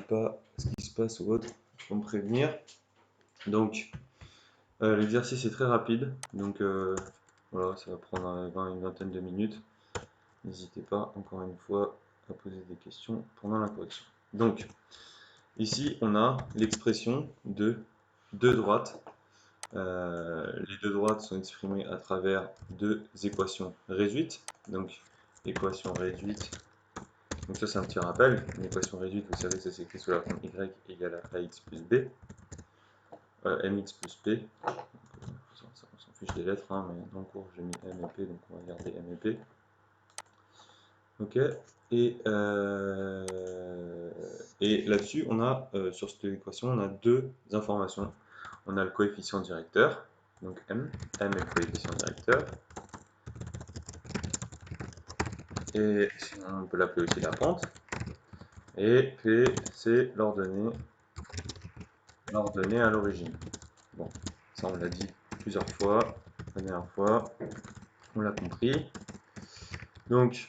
pas ce qui se passe ou autre pour me prévenir. Donc, l'exercice est très rapide, donc voilà, ça va prendre une vingtaine de minutes. N'hésitez pas, encore une fois, à poser des questions pendant la correction. Donc, ici, on a l'expression de deux droites. Les deux droites sont exprimées à travers deux équations réduites. Donc, équation réduite. Donc ça, c'est un petit rappel. Une équation réduite, vous savez, ça s'écrit sous la forme y égale à ax plus b, mx plus p. Donc, on s'en fiche des lettres, hein, mais dans le cours, j'ai mis m et p, donc on va garder m et p. Ok. Et là-dessus, on a sur cette équation, on a deux informations. On a le coefficient directeur, donc m est le coefficient directeur. Et sinon, on peut l'appeler aussi la pente. Et P, c'est l'ordonnée à l'origine. Bon, ça on l'a dit plusieurs fois, la dernière fois, on l'a compris. Donc,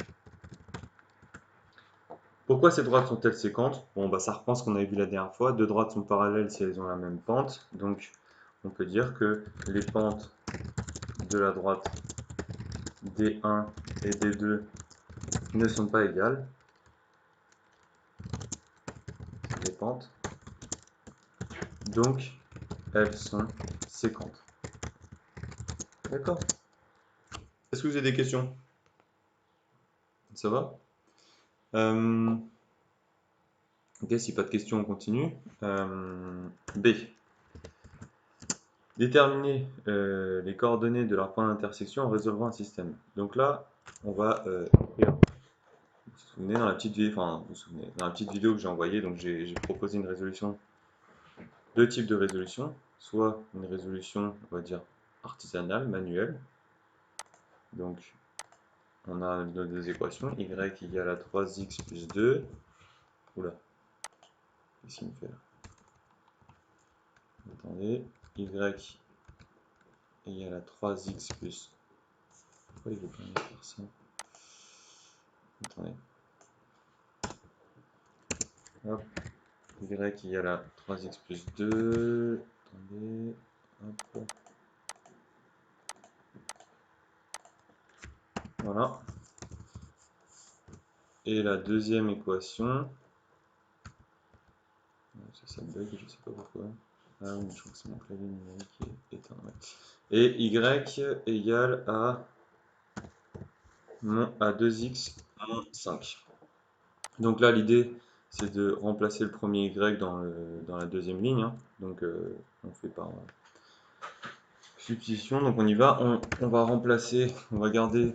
pourquoi ces droites sont-elles séquentes? Bon, bah ça reprend ce qu'on avait vu la dernière fois. Deux droites sont parallèles si elles ont la même pente. Donc, on peut dire que les pentes de la droite D1 et D2 ne sont pas égales. Les pentes. Donc, elles sont séquentes. D'accord? Est-ce que vous avez des questions? Ça va? Ok, si pas de questions, on continue. B. Déterminer les coordonnées de leur point d'intersection en résolvant un système. Donc là, on va vous vous souvenez dans la petite vidéo, dans la petite vidéo que j'ai envoyée, donc j'ai proposé une résolution, deux types de résolution, soit une résolution, on va dire artisanale, manuelle. Donc on a nos deux équations, y égale à 3x plus 2. Oula, qu'est-ce qu'il me fait là? Attendez, y égale à 3x plus. Pourquoi il veut pas me faire ça? Attendez. Hop. Y égale à 3x plus 2. Attendez. Hop. Voilà. Et la deuxième équation. Ça bug, je sais pas pourquoi. Ah oui, je crois que c'est mon clavier numérique qui est éteint. Ouais. Et y égale à 2x moins 5. Donc là, l'idée, c'est de remplacer le premier y dans la deuxième ligne. Hein. Donc, on fait par substitution. Donc, on y va. On va remplacer, on va garder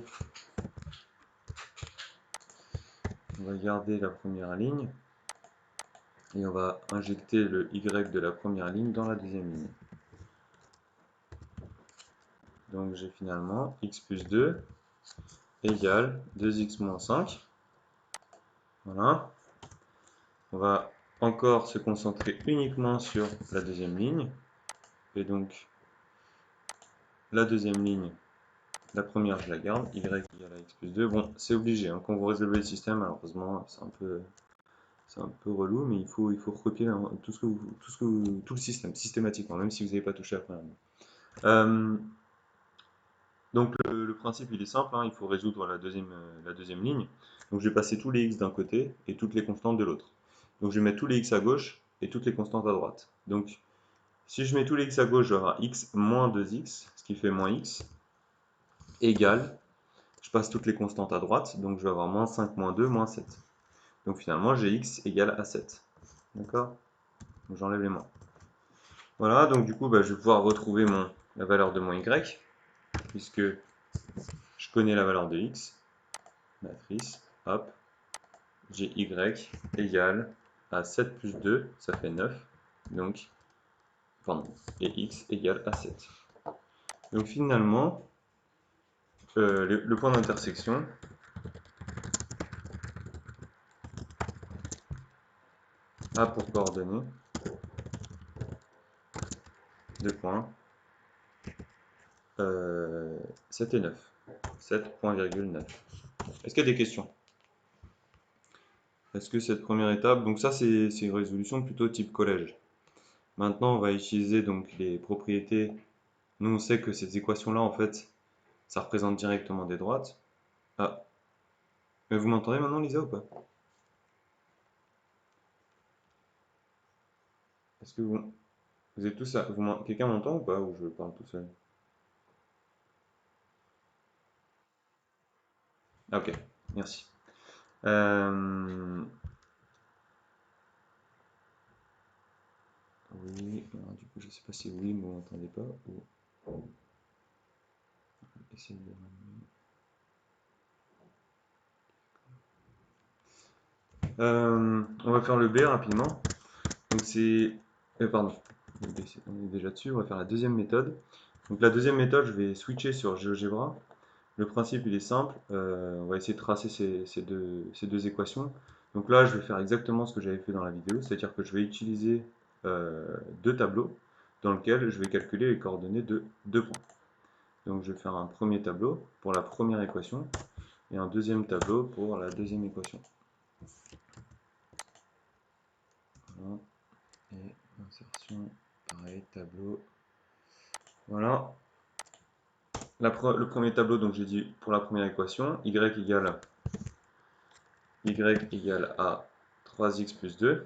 la première ligne. Et on va injecter le y de la première ligne dans la deuxième ligne. Donc, j'ai finalement x plus 2 égale 2x moins 5. Voilà. On va encore se concentrer uniquement sur la deuxième ligne. Et donc, la deuxième ligne, la première, je la garde. Y égale à x plus 2. Bon, c'est obligé. Hein. Quand vous résolvez le système, malheureusement, c'est un peu relou, mais il faut recopier tout le système, systématiquement, même si vous n'avez pas touché à la première ligne. Donc le principe il est simple, hein, il faut résoudre la deuxième ligne. Donc je vais passer tous les x d'un côté et toutes les constantes de l'autre. Donc je vais mettre tous les x à gauche et toutes les constantes à droite. Donc si je mets tous les x à gauche, je vais avoir x moins 2x, ce qui fait moins x, égale, je passe toutes les constantes à droite, donc je vais avoir moins 5, moins 2, moins 7. Donc finalement j'ai x égale à 7. D'accord? Donc j'enlève les moins. Voilà, donc du coup je vais pouvoir retrouver la valeur de mon y, puisque je connais la valeur de x, matrice, hop, j'ai y égale à 7 plus 2, ça fait 9, donc, et x égale à 7. Donc finalement, le point d'intersection, a pour coordonnées 2 points, 7 et 9, 7,9. Est-ce qu'il y a des questions? Est-ce que cette première étape, donc ça c'est une résolution plutôt type collège. Maintenant, on va utiliser donc les propriétés. Nous, on sait que ces équations-là, en fait, ça représente directement des droites. Ah, mais vous m'entendez maintenant, Lisa, ou pas? Est-ce que vous êtes tous quelqu'un m'entend ou pas? Ou je parle tout seul? Ah, ok, merci. Euh, Oui, alors, du coup, je sais pas si oui, mais vous m'entendez pas. Ou essayez de... On va faire le B rapidement. Donc c'est... pardon, le B, on est déjà dessus. On va faire la deuxième méthode. Donc la deuxième méthode, je vais switcher sur GeoGebra. Le principe, il est simple. On va essayer de tracer ces deux équations. Donc là, je vais faire exactement ce que j'avais fait dans la vidéo, c'est-à-dire que je vais utiliser deux tableaux dans lesquels je vais calculer les coordonnées de deux points. Donc je vais faire un premier tableau pour la première équation et un deuxième tableau pour la deuxième équation. Voilà. Et insertion, pareil, tableau. Voilà. Le premier tableau, donc j'ai dit pour la première équation, y égale à 3x plus 2.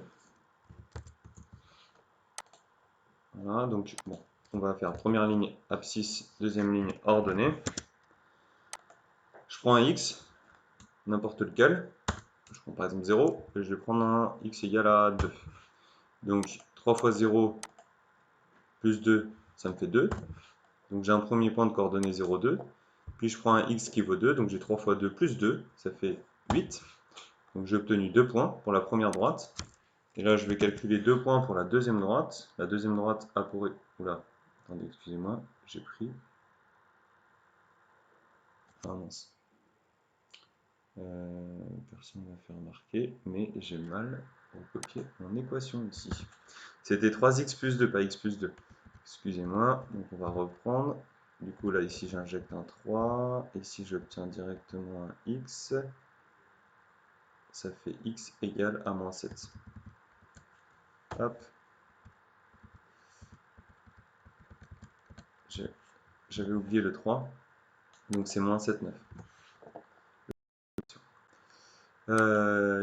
Voilà, donc bon, on va faire première ligne abscisse, deuxième ligne ordonnée. Je prends un x, n'importe lequel. Je prends par exemple 0, et je vais prendre un x égale à 2. Donc 3 fois 0 plus 2, ça me fait 2. Donc j'ai un premier point de coordonnées 0, 2. Puis je prends un x qui vaut 2, donc j'ai 3 fois 2 plus 2, ça fait 8. Donc j'ai obtenu 2 points pour la première droite. Et là, je vais calculer 2 points pour la deuxième droite. La deuxième droite a pour... Oula, attendez, excusez-moi, j'ai pris... Ah mince. Personne ne m'a fait remarquer, mais j'ai mal recopié mon équation ici. C'était 3x plus 2, pas x plus 2. Excusez-moi, donc on va reprendre. Du coup, là, ici, j'injecte un 3. Ici, j'obtiens directement un x. Ça fait x égale à moins 7. Hop. J'avais oublié le 3. Donc, c'est moins 7, 9.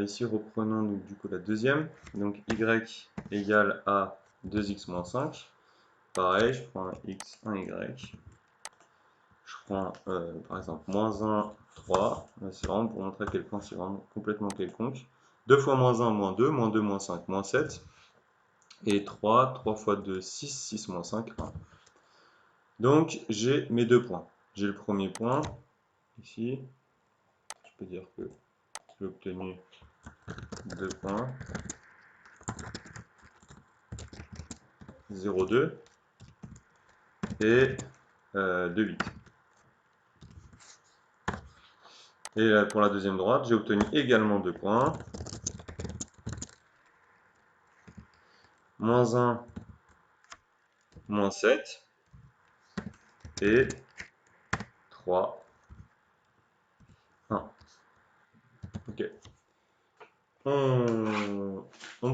Ici, reprenons donc, du coup la deuxième. Donc, y égale à 2x moins 5. Pareil, je prends un x, un y. Je prends par exemple moins 1, 3. C'est vraiment pour montrer à quel point c'est vraiment complètement quelconque. 2 fois moins 1, moins 2, moins 5, moins 7. Et 3, 3 fois 2, 6, 6 moins 5, 1. Donc j'ai mes deux points. J'ai le premier point, ici. Je peux dire que j'ai obtenu 2 points. 0, 2 et 2, 8. Et là, pour la deuxième droite, j'ai obtenu également 2 points. Moins 1, moins 7 et 3, 1. Ok. On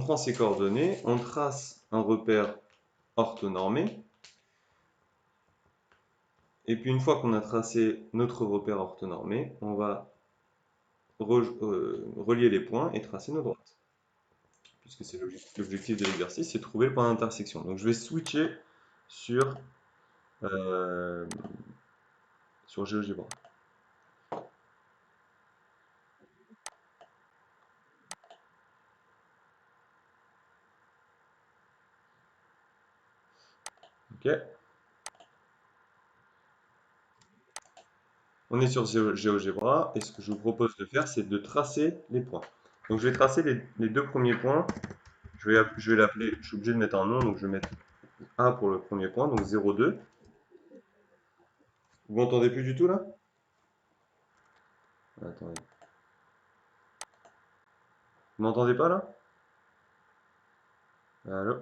prend ces coordonnées, on trace un repère orthonormé. Et puis une fois qu'on a tracé notre repère orthonormé, on va relier les points et tracer nos droites. Puisque c'est l'objectif de l'exercice, c'est de trouver le point d'intersection. Donc je vais switcher sur, euh, sur GeoGebra. Ok. On est sur GeoGebra et ce que je vous propose de faire, c'est de tracer les points. Donc je vais tracer les deux premiers points. Je vais l'appeler, je suis obligé de mettre un nom, donc je vais mettre A pour le premier point, donc 0,2. Vous m'entendez plus du tout là? Attendez. Vous m'entendez pas là? Allô?